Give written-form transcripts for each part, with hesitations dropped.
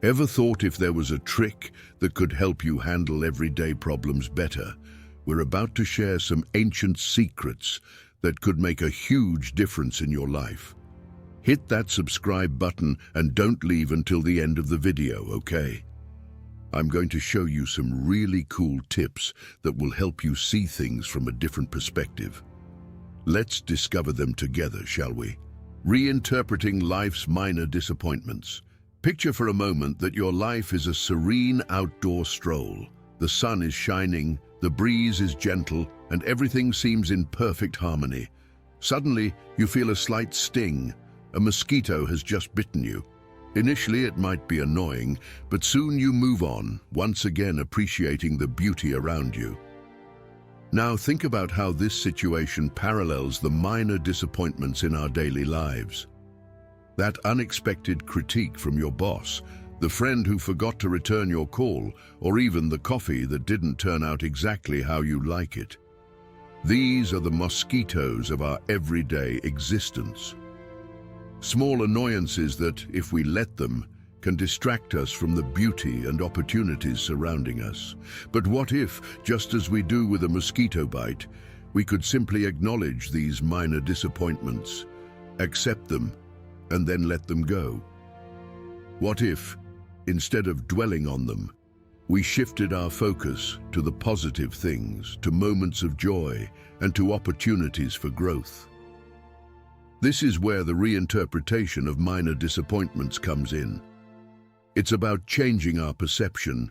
Ever thought if there was a trick that could help you handle everyday problems better? We're about to share some ancient secrets that could make a huge difference in your life. Hit that subscribe button and don't leave until the end of the video, okay? I'm going to show you some really cool tips that will help you see things from a different perspective. Let's discover them together, shall we? Reinterpreting life's minor disappointments. Picture for a moment that your life is a serene outdoor stroll. The sun is shining, the breeze is gentle, and everything seems in perfect harmony. Suddenly, you feel a slight sting. A mosquito has just bitten you. Initially, it might be annoying, but soon you move on, once again appreciating the beauty around you. Now think about how this situation parallels the minor disappointments in our daily lives. That unexpected critique from your boss, the friend who forgot to return your call, or even the coffee that didn't turn out exactly how you like it. These are the mosquitoes of our everyday existence. Small annoyances that, if we let them, can distract us from the beauty and opportunities surrounding us. But what if, just as we do with a mosquito bite, we could simply acknowledge these minor disappointments, accept them, and then let them go? What if, instead of dwelling on them, we shifted our focus to the positive things, to moments of joy, and to opportunities for growth? This is where the reinterpretation of minor disappointments comes in. It's about changing our perception,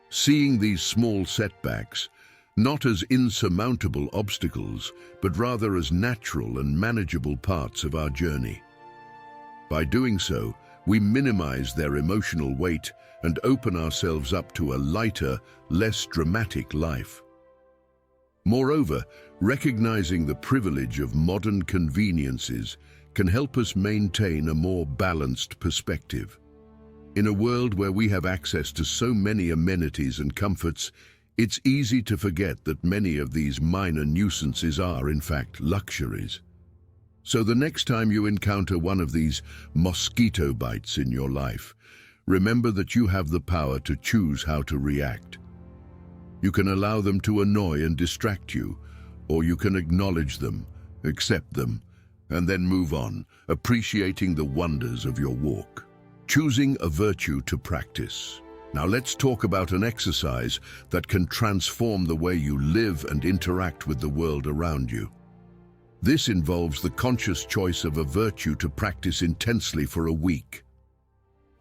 seeing these small setbacks not as insurmountable obstacles, but rather as natural and manageable parts of our journey. By doing so, we minimize their emotional weight and open ourselves up to a lighter, less dramatic life. Moreover, recognizing the privilege of modern conveniences can help us maintain a more balanced perspective. In a world where we have access to so many amenities and comforts, it's easy to forget that many of these minor nuisances are, in fact, luxuries. So the next time you encounter one of these mosquito bites in your life, remember that you have the power to choose how to react. You can allow them to annoy and distract you, or you can acknowledge them, accept them, and then move on, appreciating the wonders of your walk. Choosing a virtue to practice. Now let's talk about an exercise that can transform the way you live and interact with the world around you. This involves the conscious choice of a virtue to practice intensely for a week.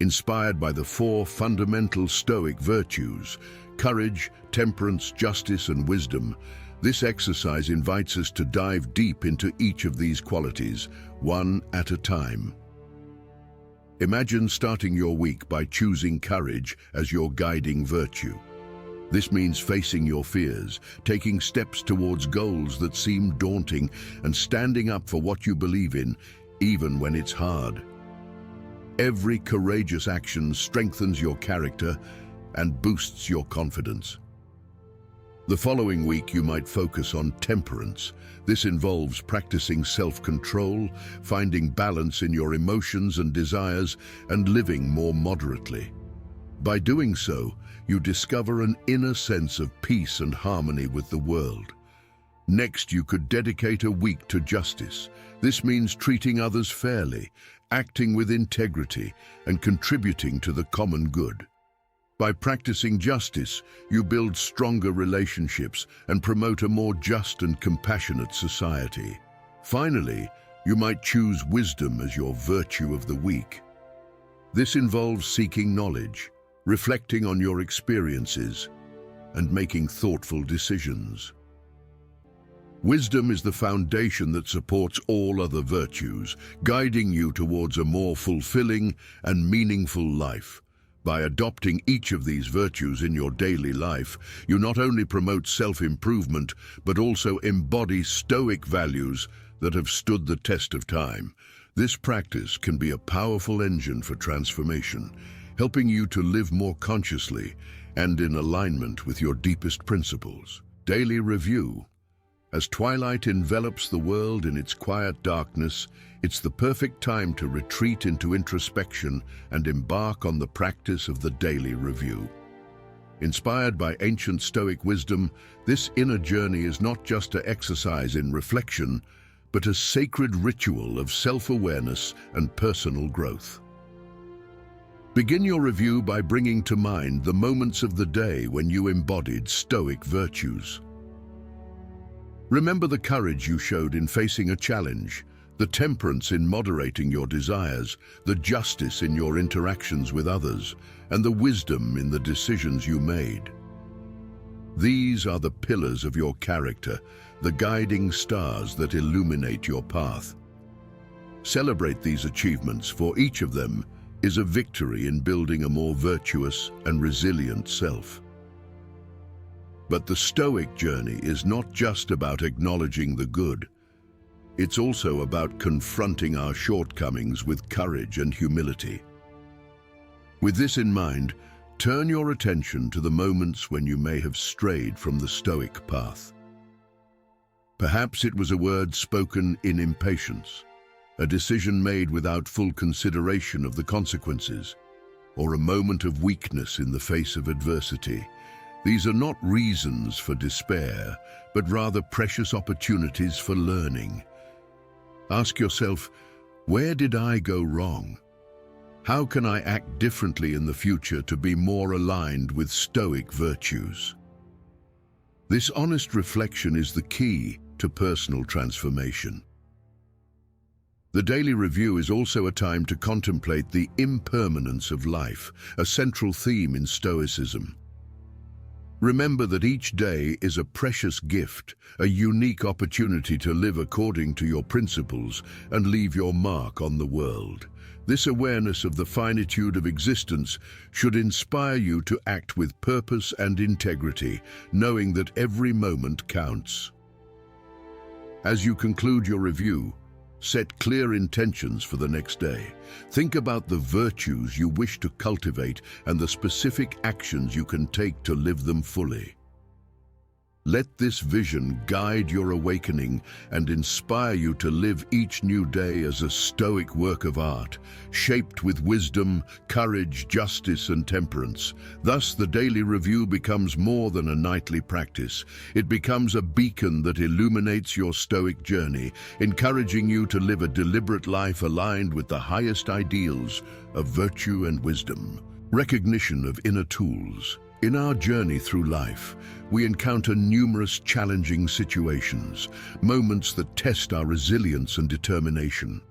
Inspired by the 4 fundamental Stoic virtues, courage, temperance, justice, and wisdom, this exercise invites us to dive deep into each of these qualities, one at a time. Imagine starting your week by choosing courage as your guiding virtue. This means facing your fears, taking steps towards goals that seem daunting, and standing up for what you believe in, even when it's hard. Every courageous action strengthens your character and boosts your confidence. The following week you might focus on temperance. This involves practicing self-control, finding balance in your emotions and desires, and living more moderately. By doing so, you discover an inner sense of peace and harmony with the world. Next, you could dedicate a week to justice. This means treating others fairly, acting with integrity, and contributing to the common good. By practicing justice, you build stronger relationships and promote a more just and compassionate society. Finally, you might choose wisdom as your virtue of the week. This involves seeking knowledge, reflecting on your experiences, and making thoughtful decisions. Wisdom is the foundation that supports all other virtues, guiding you towards a more fulfilling and meaningful life. By adopting each of these virtues in your daily life, you not only promote self-improvement, but also embody Stoic values that have stood the test of time. This practice can be a powerful engine for transformation, helping you to live more consciously and in alignment with your deepest principles. Daily review. As twilight envelops the world in its quiet darkness, it's the perfect time to retreat into introspection and embark on the practice of the daily review. Inspired by ancient Stoic wisdom, this inner journey is not just an exercise in reflection, but a sacred ritual of self-awareness and personal growth. Begin your review by bringing to mind the moments of the day when you embodied Stoic virtues. Remember the courage you showed in facing a challenge, the temperance in moderating your desires, the justice in your interactions with others, and the wisdom in the decisions you made. These are the pillars of your character, the guiding stars that illuminate your path. Celebrate these achievements, for each of them is a victory in building a more virtuous and resilient self. But the Stoic journey is not just about acknowledging the good. It's also about confronting our shortcomings with courage and humility. With this in mind, turn your attention to the moments when you may have strayed from the Stoic path. Perhaps it was a word spoken in impatience, a decision made without full consideration of the consequences, or a moment of weakness in the face of adversity. These are not reasons for despair, but rather precious opportunities for learning. Ask yourself, where did I go wrong? How can I act differently in the future to be more aligned with Stoic virtues? This honest reflection is the key to personal transformation. The daily review is also a time to contemplate the impermanence of life, a central theme in Stoicism. Remember that each day is a precious gift, a unique opportunity to live according to your principles and leave your mark on the world. This awareness of the finitude of existence should inspire you to act with purpose and integrity, knowing that every moment counts. As you conclude your review, set clear intentions for the next day. Think about the virtues you wish to cultivate and the specific actions you can take to live them fully. Let this vision guide your awakening and inspire you to live each new day as a Stoic work of art, shaped with wisdom, courage, justice, and temperance. Thus, the daily review becomes more than a nightly practice. It becomes a beacon that illuminates your Stoic journey, encouraging you to live a deliberate life aligned with the highest ideals of virtue and wisdom. Recognition of inner tools. In our journey through life, we encounter numerous challenging situations, moments that test our resilience and determination.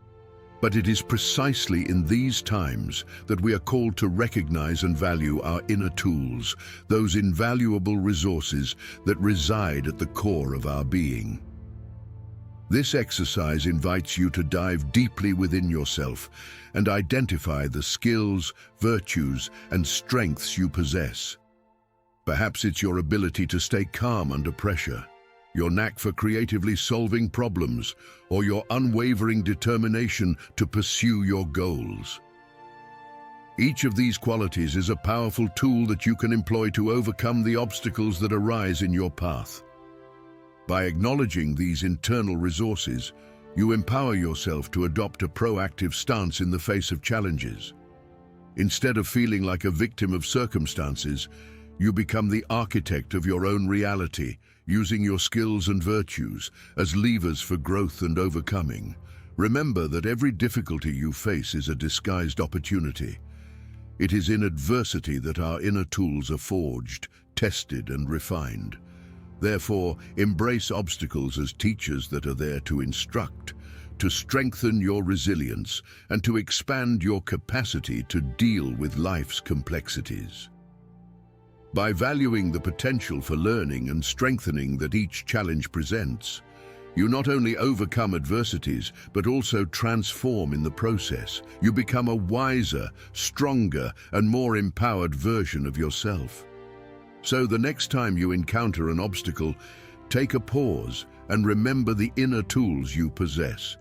But it is precisely in these times that we are called to recognize and value our inner tools, those invaluable resources that reside at the core of our being. This exercise invites you to dive deeply within yourself and identify the skills, virtues, and strengths you possess. Perhaps it's your ability to stay calm under pressure, your knack for creatively solving problems, or your unwavering determination to pursue your goals. Each of these qualities is a powerful tool that you can employ to overcome the obstacles that arise in your path. By acknowledging these internal resources, you empower yourself to adopt a proactive stance in the face of challenges. Instead of feeling like a victim of circumstances, you become the architect of your own reality, using your skills and virtues as levers for growth and overcoming. Remember that every difficulty you face is a disguised opportunity. It is in adversity that our inner tools are forged, tested, and refined. Therefore, embrace obstacles as teachers that are there to instruct, to strengthen your resilience, and to expand your capacity to deal with life's complexities. By valuing the potential for learning and strengthening that each challenge presents, you not only overcome adversities, but also transform in the process. You become a wiser, stronger, and more empowered version of yourself. So the next time you encounter an obstacle, take a pause and remember the inner tools you possess.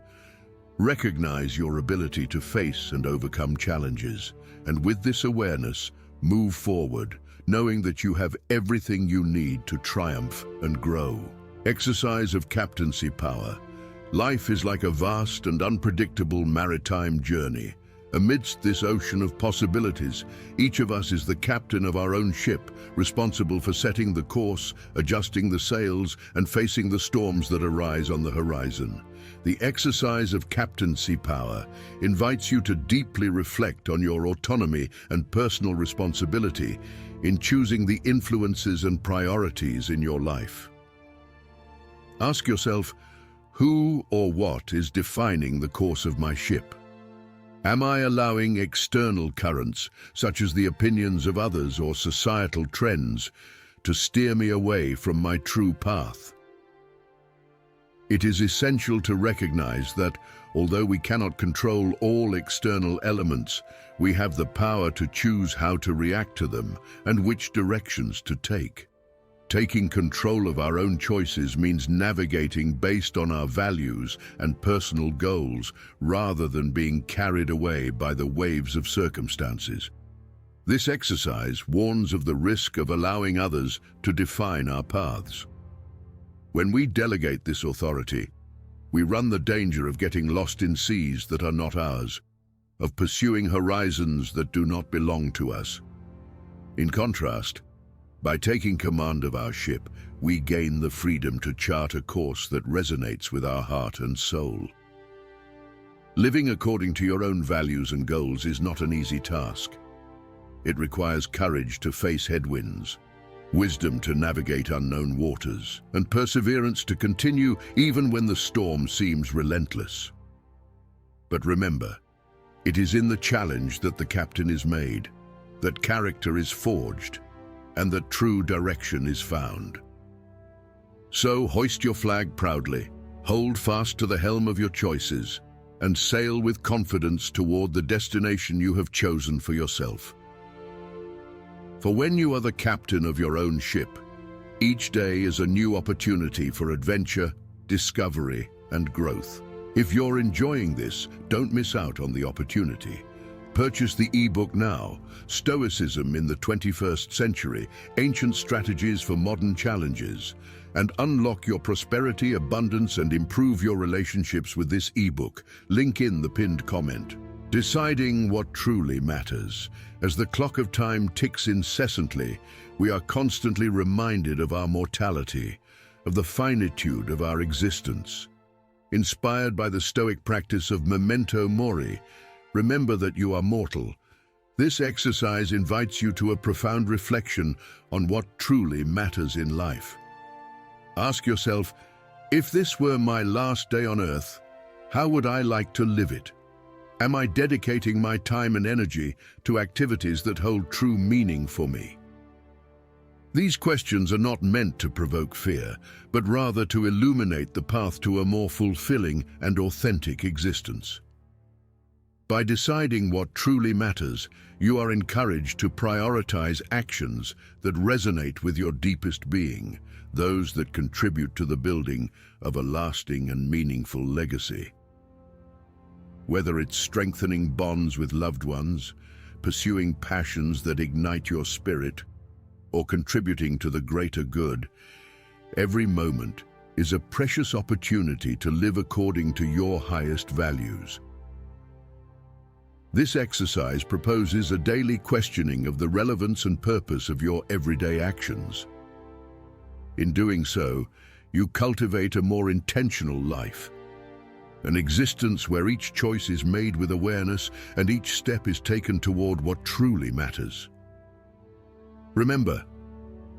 Recognize your ability to face and overcome challenges, and with this awareness, move forward, knowing that you have everything you need to triumph and grow. Exercise of captaincy power. Life is like a vast and unpredictable maritime journey. Amidst this ocean of possibilities, each of us is the captain of our own ship, responsible for setting the course, adjusting the sails, and facing the storms that arise on the horizon. The exercise of captaincy power invites you to deeply reflect on your autonomy and personal responsibility in choosing the influences and priorities in your life. Ask yourself, who or what is defining the course of my ship? Am I allowing external currents, such as the opinions of others or societal trends, to steer me away from my true path? It is essential to recognize that, although we cannot control all external elements, we have the power to choose how to react to them and which directions to take. Taking control of our own choices means navigating based on our values and personal goals rather than being carried away by the waves of circumstances. This exercise warns of the risk of allowing others to define our paths. When we delegate this authority, we run the danger of getting lost in seas that are not ours, of pursuing horizons that do not belong to us. In contrast, by taking command of our ship, we gain the freedom to chart a course that resonates with our heart and soul. Living according to your own values and goals is not an easy task. It requires courage to face headwinds, wisdom to navigate unknown waters, and perseverance to continue even when the storm seems relentless. But remember, it is in the challenge that the captain is made, that character is forged, and that true direction is found. So hoist your flag proudly, hold fast to the helm of your choices, and sail with confidence toward the destination you have chosen for yourself. For when you are the captain of your own ship, each day is a new opportunity for adventure, discovery, and growth. If you're enjoying this, don't miss out on the opportunity. Purchase the ebook now, Stoicism in the 21st Century, Ancient Strategies for Modern Challenges, and unlock your prosperity, abundance, and improve your relationships with this ebook. Link in the pinned comment. Deciding what truly matters. As the clock of time ticks incessantly, we are constantly reminded of our mortality, of the finitude of our existence. Inspired by the Stoic practice of memento mori, remember that you are mortal. This exercise invites you to a profound reflection on what truly matters in life. Ask yourself, if this were my last day on earth, how would I like to live it? Am I dedicating my time and energy to activities that hold true meaning for me? These questions are not meant to provoke fear, but rather to illuminate the path to a more fulfilling and authentic existence. By deciding what truly matters, you are encouraged to prioritize actions that resonate with your deepest being, those that contribute to the building of a lasting and meaningful legacy. Whether it's strengthening bonds with loved ones, pursuing passions that ignite your spirit, or contributing to the greater good, every moment is a precious opportunity to live according to your highest values. This exercise proposes a daily questioning of the relevance and purpose of your everyday actions. In doing so, you cultivate a more intentional life, an existence where each choice is made with awareness and each step is taken toward what truly matters. Remember,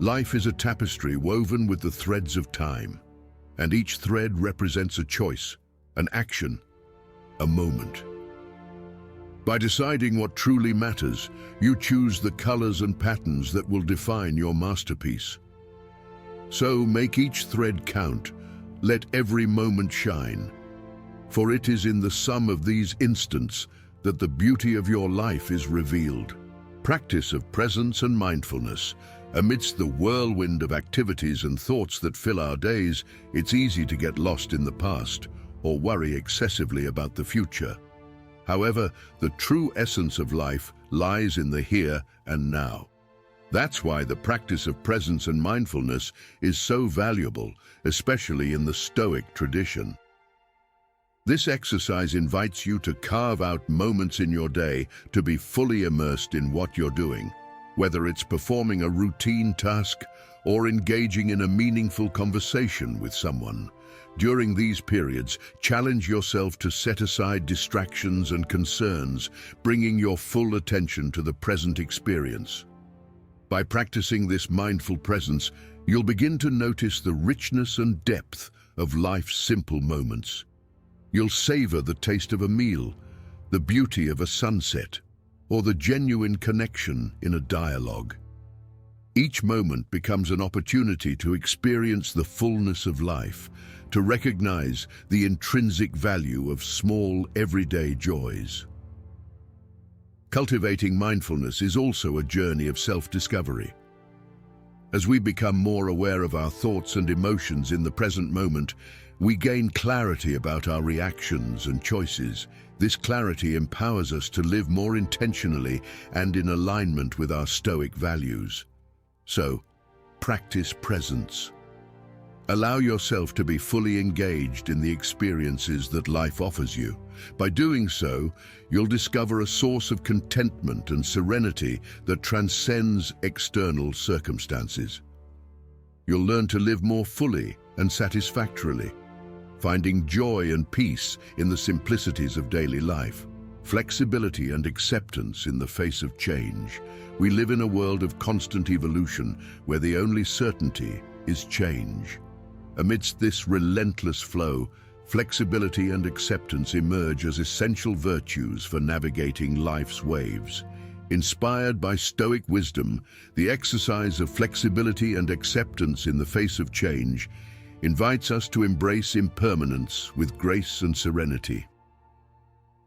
life is a tapestry woven with the threads of time, and each thread represents a choice, an action, a moment. By deciding what truly matters, you choose the colors and patterns that will define your masterpiece. So make each thread count, let every moment shine, for it is in the sum of these instants that the beauty of your life is revealed. Practice of presence and mindfulness. Amidst the whirlwind of activities and thoughts that fill our days, it's easy to get lost in the past or worry excessively about the future. However, the true essence of life lies in the here and now. That's why the practice of presence and mindfulness is so valuable, especially in the Stoic tradition. This exercise invites you to carve out moments in your day to be fully immersed in what you're doing, whether it's performing a routine task or engaging in a meaningful conversation with someone. During these periods, challenge yourself to set aside distractions and concerns, bringing your full attention to the present experience. By practicing this mindful presence, you'll begin to notice the richness and depth of life's simple moments. You'll savor the taste of a meal, the beauty of a sunset, or the genuine connection in a dialogue. Each moment becomes an opportunity to experience the fullness of life, to recognize the intrinsic value of small, everyday joys. Cultivating mindfulness is also a journey of self-discovery. As we become more aware of our thoughts and emotions in the present moment, we gain clarity about our reactions and choices. This clarity empowers us to live more intentionally and in alignment with our Stoic values. So, practice presence. Allow yourself to be fully engaged in the experiences that life offers you. By doing so, you'll discover a source of contentment and serenity that transcends external circumstances. You'll learn to live more fully and satisfactorily, finding joy and peace in the simplicities of daily life, flexibility and acceptance in the face of change. We live in a world of constant evolution where the only certainty is change. Amidst this relentless flow, flexibility and acceptance emerge as essential virtues for navigating life's waves. Inspired by Stoic wisdom, the exercise of flexibility and acceptance in the face of change invites us to embrace impermanence with grace and serenity.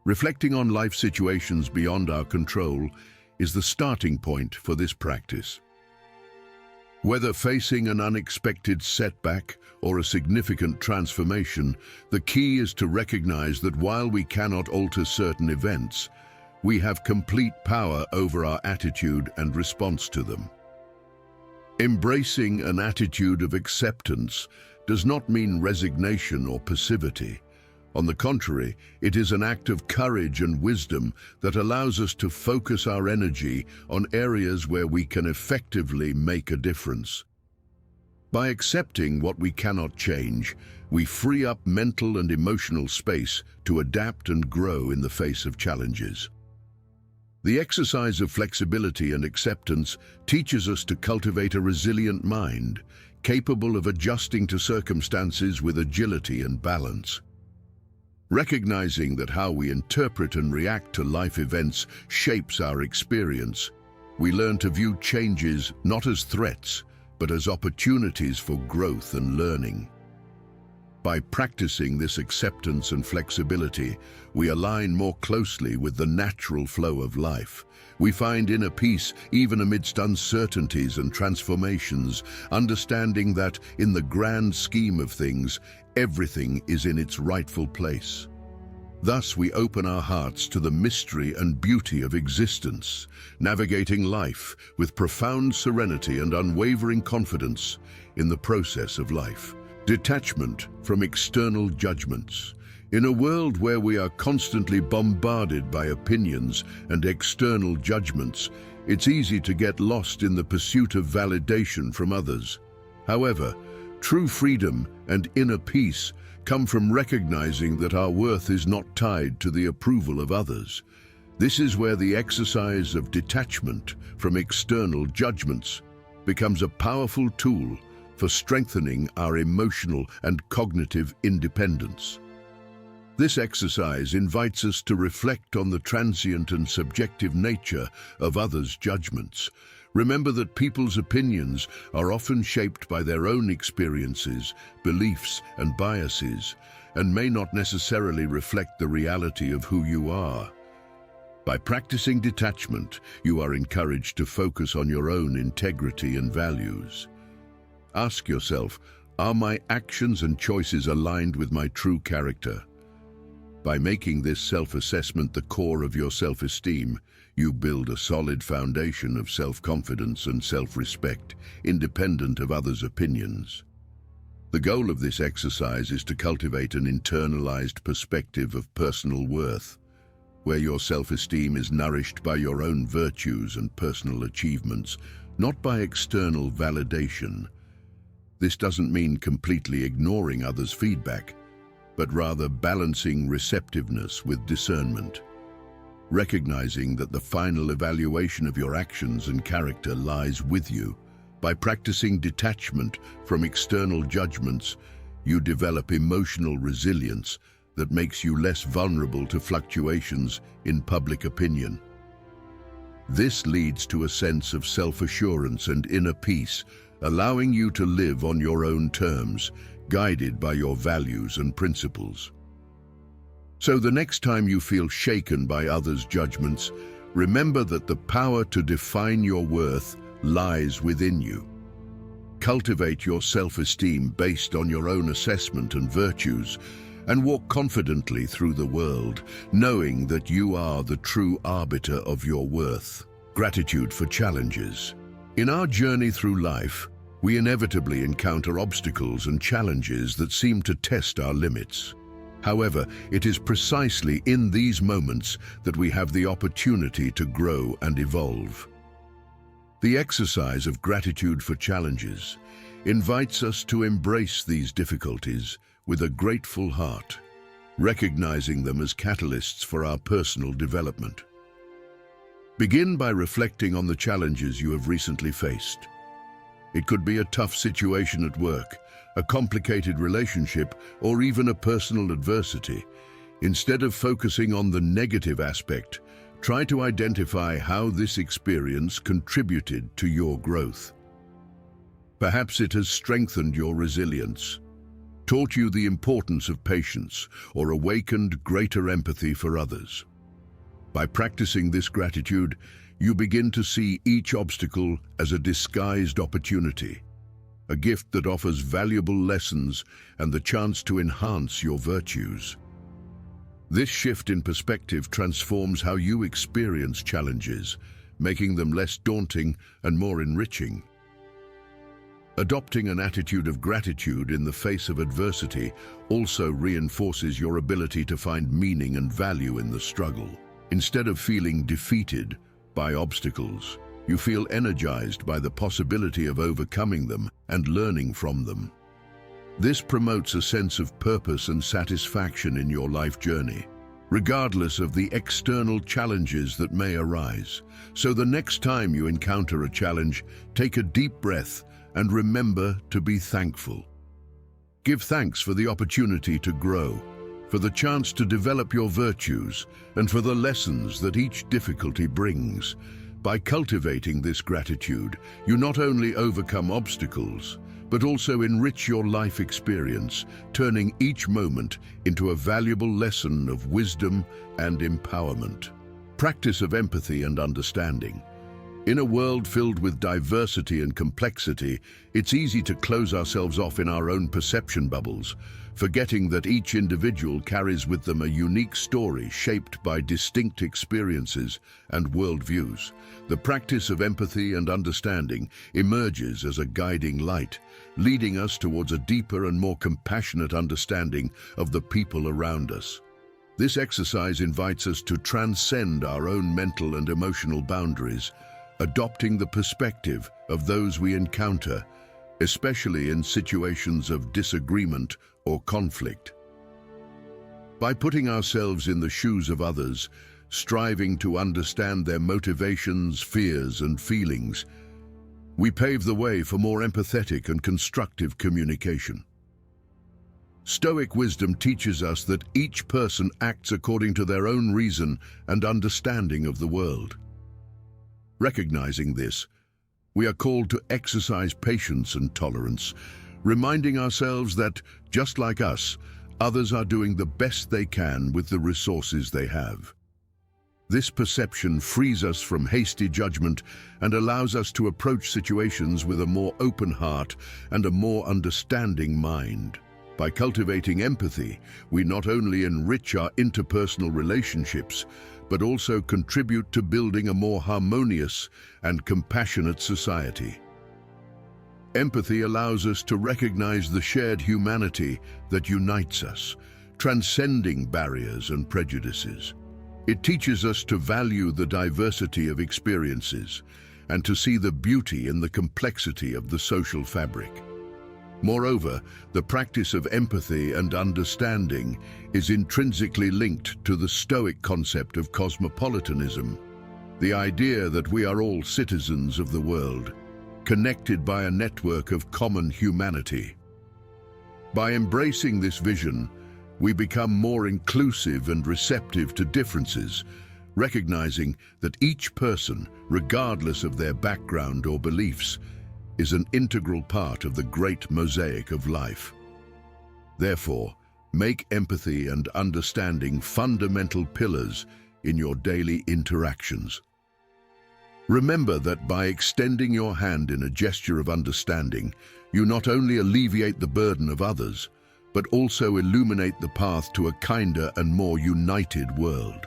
Reflecting on life situations beyond our control is the starting point for this practice. Whether facing an unexpected setback or a significant transformation, the key is to recognize that while we cannot alter certain events, we have complete power over our attitude and response to them. Embracing an attitude of acceptance does not mean resignation or passivity. On the contrary, it is an act of courage and wisdom that allows us to focus our energy on areas where we can effectively make a difference. By accepting what we cannot change, we free up mental and emotional space to adapt and grow in the face of challenges. The exercise of flexibility and acceptance teaches us to cultivate a resilient mind, capable of adjusting to circumstances with agility and balance. Recognizing that how we interpret and react to life events shapes our experience, we learn to view changes not as threats, but as opportunities for growth and learning. By practicing this acceptance and flexibility, we align more closely with the natural flow of life. We find inner peace even amidst uncertainties and transformations, understanding that, in the grand scheme of things, everything is in its rightful place. Thus, we open our hearts to the mystery and beauty of existence, navigating life with profound serenity and unwavering confidence in the process of life. Detachment from external judgments. In a world where we are constantly bombarded by opinions and external judgments, it's easy to get lost in the pursuit of validation from others. However, true freedom and inner peace come from recognizing that our worth is not tied to the approval of others. This is where the exercise of detachment from external judgments becomes a powerful tool for strengthening our emotional and cognitive independence. This exercise invites us to reflect on the transient and subjective nature of others' judgments. Remember that people's opinions are often shaped by their own experiences, beliefs, and biases, and may not necessarily reflect the reality of who you are. By practicing detachment, you are encouraged to focus on your own integrity and values. Ask yourself, are my actions and choices aligned with my true character? By making this self-assessment the core of your self-esteem, You build a solid foundation of self-confidence and self-respect, independent of others' opinions. The goal of this exercise is to cultivate an internalized perspective of personal worth, where your self-esteem is nourished by your own virtues and personal achievements, not by external validation. This doesn't mean completely ignoring others' feedback, but rather balancing receptiveness with discernment, recognizing that the final evaluation of your actions and character lies with you. By practicing detachment from external judgments, you develop emotional resilience that makes you less vulnerable to fluctuations in public opinion. This leads to a sense of self-assurance and inner peace, allowing you to live on your own terms, guided by your values and principles. So the next time you feel shaken by others' judgments, remember that the power to define your worth lies within you. Cultivate your self-esteem based on your own assessment and virtues, and walk confidently through the world, knowing that you are the true arbiter of your worth. Gratitude for challenges. In our journey through life, we inevitably encounter obstacles and challenges that seem to test our limits. However, it is precisely in these moments that we have the opportunity to grow and evolve. The exercise of gratitude for challenges invites us to embrace these difficulties with a grateful heart, recognizing them as catalysts for our personal development. Begin by reflecting on the challenges you have recently faced. It could be a tough situation at work, a complicated relationship, or even a personal adversity. Instead of focusing on the negative aspect, try to identify how this experience contributed to your growth. Perhaps it has strengthened your resilience, taught you the importance of patience, or awakened greater empathy for others. By practicing this gratitude, you begin to see each obstacle as a disguised opportunity, a gift that offers valuable lessons and the chance to enhance your virtues. This shift in perspective transforms how you experience challenges, making them less daunting and more enriching. Adopting an attitude of gratitude in the face of adversity also reinforces your ability to find meaning and value in the struggle. Instead of feeling defeated by obstacles, you feel energized by the possibility of overcoming them and learning from them. This promotes a sense of purpose and satisfaction in your life journey, regardless of the external challenges that may arise. So the next time you encounter a challenge, take a deep breath and remember to be thankful. Give thanks for the opportunity to grow, for the chance to develop your virtues, and for the lessons that each difficulty brings. By cultivating this gratitude, you not only overcome obstacles, but also enrich your life experience, turning each moment into a valuable lesson of wisdom and empowerment. Practice of empathy and understanding. In a world filled with diversity and complexity, it's easy to close ourselves off in our own perception bubbles, forgetting that each individual carries with them a unique story shaped by distinct experiences and worldviews. The practice of empathy and understanding emerges as a guiding light, leading us towards a deeper and more compassionate understanding of the people around us. This exercise invites us to transcend our own mental and emotional boundaries, adopting the perspective of those we encounter, especially in situations of disagreement or conflict. By putting ourselves in the shoes of others, striving to understand their motivations, fears, and feelings, we pave the way for more empathetic and constructive communication. Stoic wisdom teaches us that each person acts according to their own reason and understanding of the world. Recognizing this, we are called to exercise patience and tolerance, reminding ourselves that, just like us, others are doing the best they can with the resources they have. This perception frees us from hasty judgment and allows us to approach situations with a more open heart and a more understanding mind. By cultivating empathy, we not only enrich our interpersonal relationships, but also contribute to building a more harmonious and compassionate society. Empathy allows us to recognize the shared humanity that unites us, transcending barriers and prejudices. It teaches us to value the diversity of experiences and to see the beauty in the complexity of the social fabric. Moreover, the practice of empathy and understanding is intrinsically linked to the Stoic concept of cosmopolitanism, the idea that we are all citizens of the world, connected by a network of common humanity. By embracing this vision, we become more inclusive and receptive to differences, recognizing that each person, regardless of their background or beliefs, is an integral part of the great mosaic of life. Therefore, make empathy and understanding fundamental pillars in your daily interactions. Remember that by extending your hand in a gesture of understanding, you not only alleviate the burden of others, but also illuminate the path to a kinder and more united world.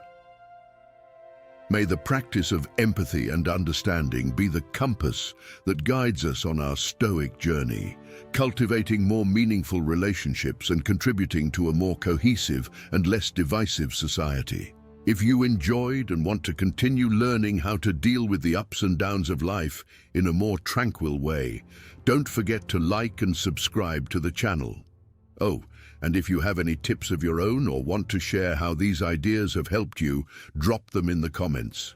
May the practice of empathy and understanding be the compass that guides us on our Stoic journey, cultivating more meaningful relationships and contributing to a more cohesive and less divisive society. If you enjoyed and want to continue learning how to deal with the ups and downs of life in a more tranquil way, don't forget to like and subscribe to the channel. Oh, and if you have any tips of your own or want to share how these ideas have helped you, drop them in the comments.